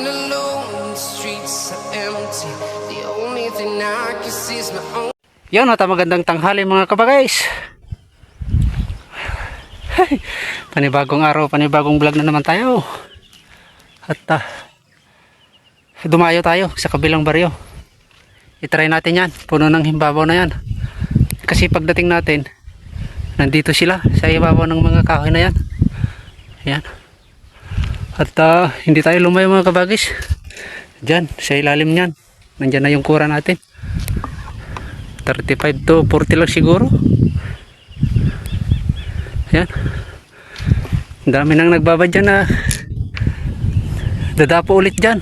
alone, the streets are empty. The only thing I can see is my own. Yan at magandang tanghali mga kabagays. Panibagong araw, panibagong vlog na naman tayo. At dumayo tayo sa kabilang baryo. I-try natin yan, puno ng himbabaw na yan. Kasi pagdating natin, nandito sila sa ibabaw ng mga kahoy na yan. Yan. At hindi tayo lumayo mga kabagis. Diyan, sa ilalim niyan. Nandiyan na yung kura natin. 35 to 40 lang siguro. Yan. Ang dami nang nagbabad dyan na dadapo ulit dyan.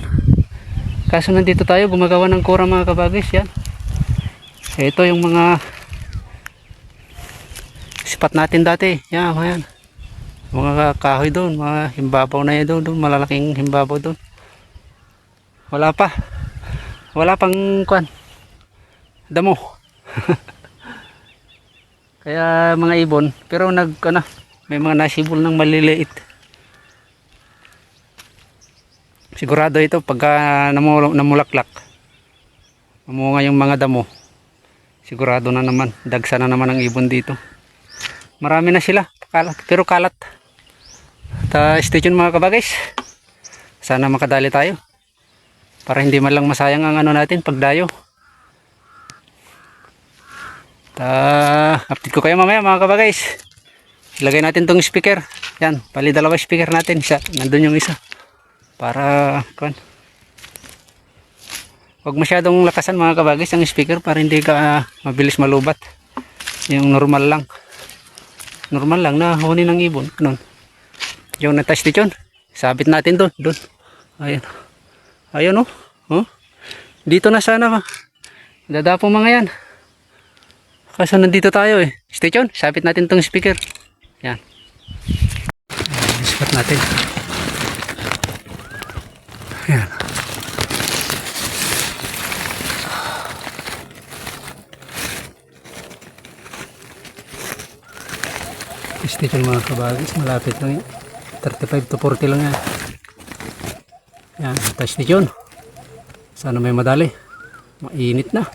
Kaso nandito tayo gumagawa ng kura mga kabagis. Yan. Ito yung mga sipat natin dati. Yan, yan. Mga kahoy doon, mga himbabaw na yan doon, malalaking himbabaw doon. Wala pa. Wala pang kwan. Damo. Kaya mga ibon, pero may mga nasibol ng maliliit. Sigurado ito pagka namulaklak. Mamunga yung mga damo. Sigurado na naman, dagsa na naman ang ibon dito. Marami na sila, kalat, pero kalat. Stay tuned mga kabagis. Sana makadali tayo. Para hindi man lang masayang ang natin pagdayo. Update ko kayo mamaya mga kabagis. Ilagay natin tong speaker. Yan, pali dalawa speaker natin. Isa, nandun yung isa. Para huwag masyadong lakasan mga kabagis ang speaker para hindi ka mabilis malubat. Yung normal lang. Normal lang na huni ng ibon. Ganun. Yung natas dito yun. Sabit natin doon. Doon. Ayan. Ayan oh. Oh. Dito na sana. Dadapo mga yan. Kaso nandito tayo eh. Stay tuned. Sabit natin tong speaker. Yan. Sabit natin. Yan. Stay tuned mga kabagis. Malapit lang yan. 35 to 40 lang yan. Yan. Stay tuned. Sana may madali. Mainit na.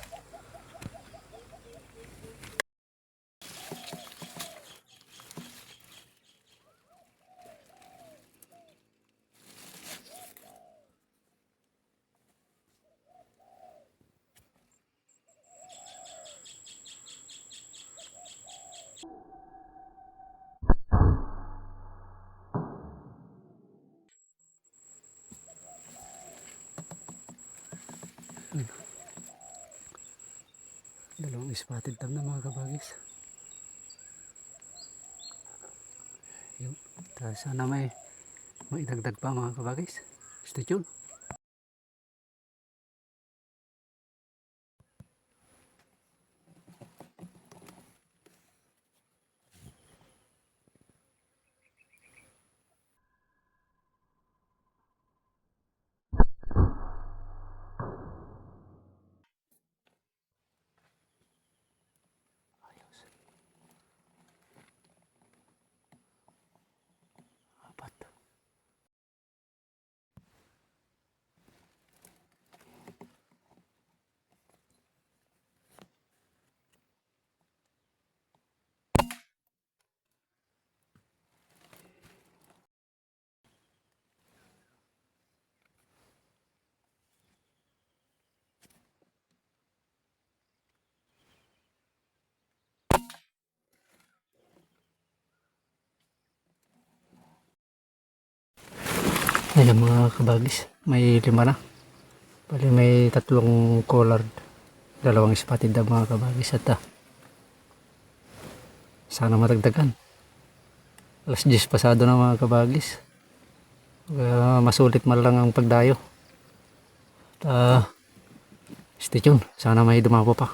Dalawang spotted tam na mga kabagis. Yun. Sana may maidagdag pa mga kabagis. Stay tuned. Apat. Ayan mga kabagis, may 5 na. Bali may 3 collard, 2 spotted na mga kabagis at sana matagdagan. Alas 10 pasado na mga kabagis. Masulit man lang ang pagdayo. Stay tuned, sana may dumapo pa.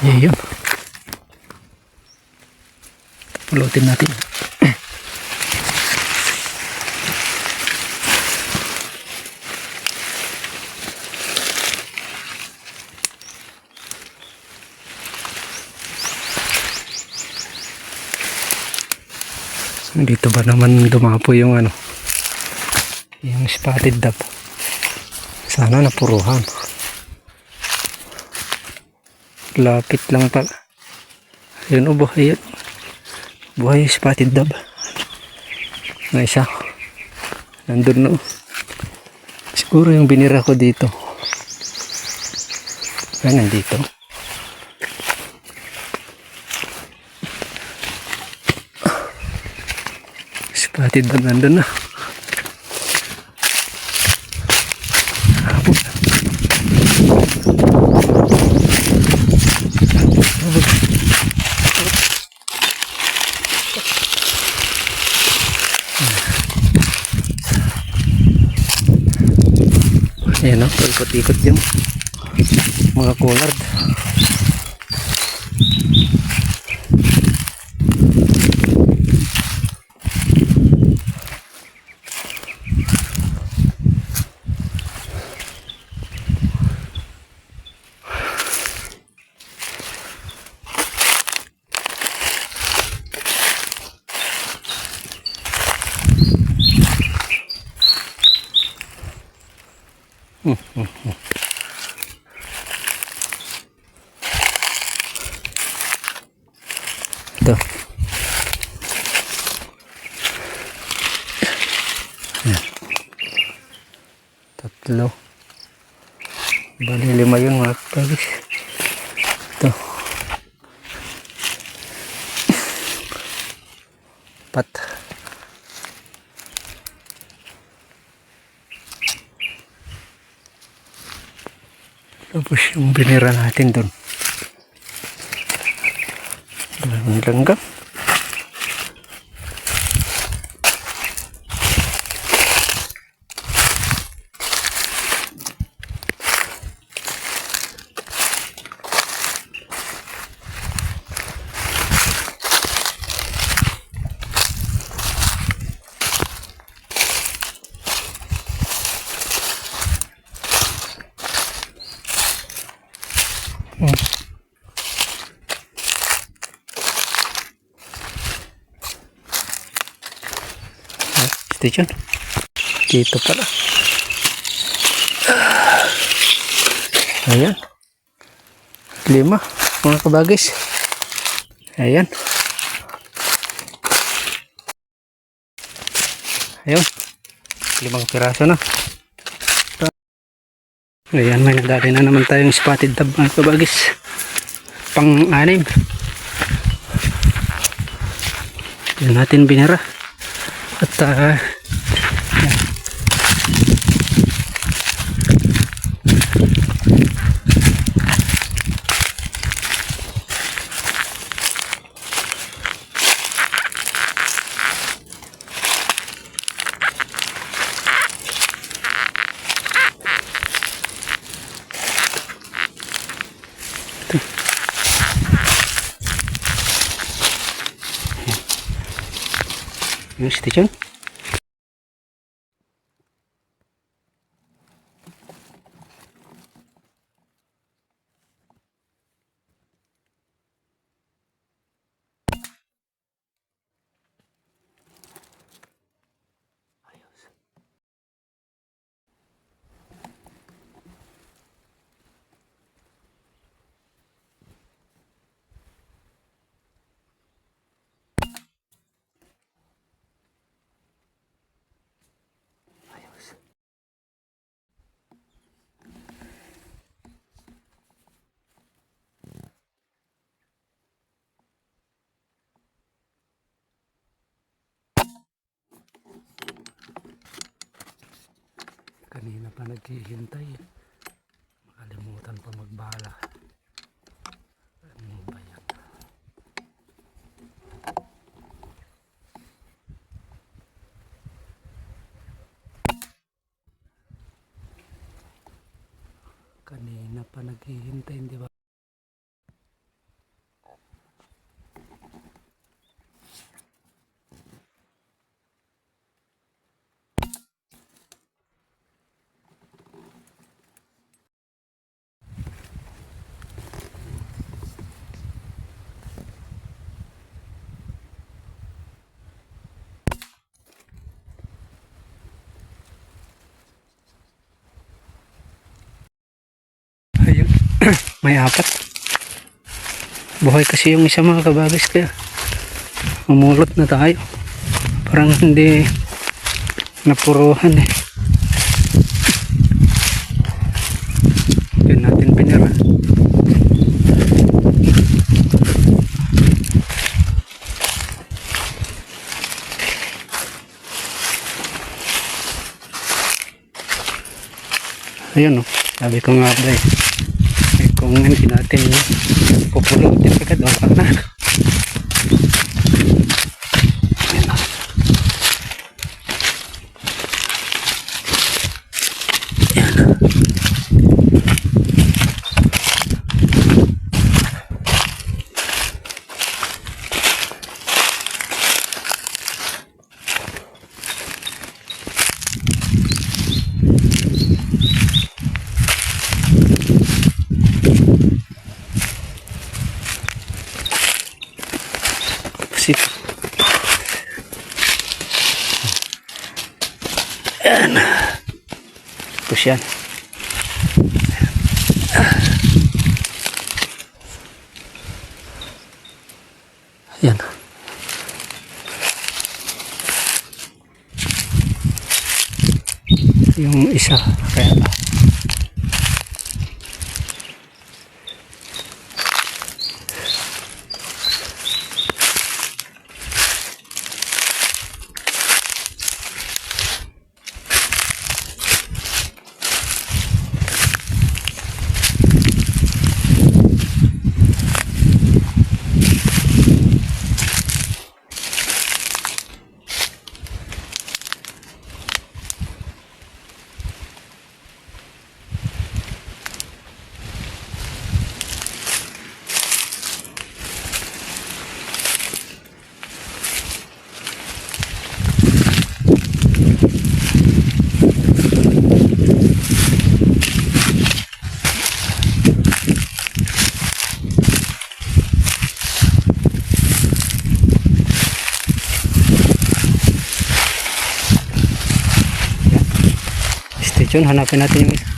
Yun. Pulutin natin. Dito ba naman dumapo yung ano, yung spotted dove. Sana napuruhan. Lapit lang pala. Ayun o, buhay yun. Buhay yung spotted dove. Na isa. Nandun no. Siguro yung binira ko dito. Ay, nandito. Spotted dove nandun na. Ayan o, ikot-ikot yung mga collard. Ito. Ayan. Tatlo. Bali 5 yun mga kapagis. Ito. 4. Tapos yung binira natin doon. Ang langgam. Station. Dito pala. Ayan. 5 mga kabagis. Ayan. Ayun. 5 piraso na. Ayan, may nadali na naman tayong spotted dove mga kabagis. Pang-6. Yan natin binira. At yan. Yung station. Kanina pa naghihintay. Makalimutan pa magbala. Ano ba yan? Kanina pa naghihintay, di ba? May apat. Buhay kasi yung isa mga kabagis, kaya umulot na tayo. Parang hindi napuruhan eh. Yun natin pinira. Ayun o, sabi ko nga ba kung hindi natin pupulutin agad, wala na. Sip. Ayan. Push yan. Ayan. Yung isa. Kaya yun, hanapin natin yung isa.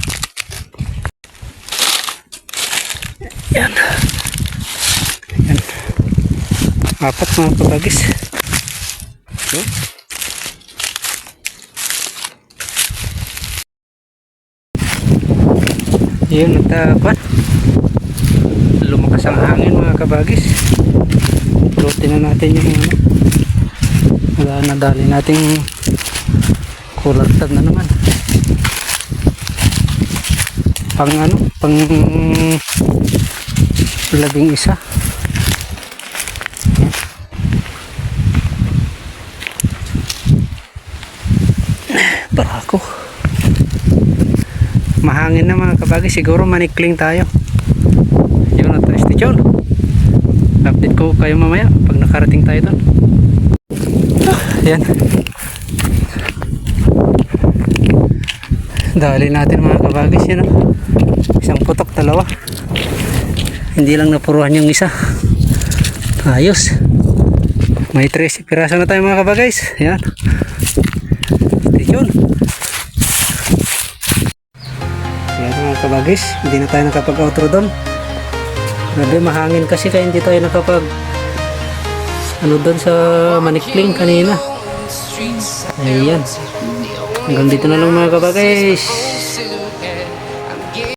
Yan. Yan. Apat mga kabagis. So, yun, natapat. Lumakas ang hangin mga kabagis. Lutin na natin yung nadali nating kulartad na naman. Pang labing isa. Barako. Mahangin na mga kabagay, siguro manikling tayo. Yun na tayo, station. Update ko kayo mamaya pag nakarating tayo doon. Yan. Dali natin mga kabagis, yan o. Isang putok, dalawa. Hindi lang napuruhan yung isa. Ayos. May 13 piraso na tayo mga kabagis. Yan. Yun. Yan mga kabagis. Hindi na tayo nakapag-outro doon. Grabe, mahangin kasi kaya hindi tayo nakapag doon sa Manikling kanina. Ayan. Hanggang dito na lang mga kabagis.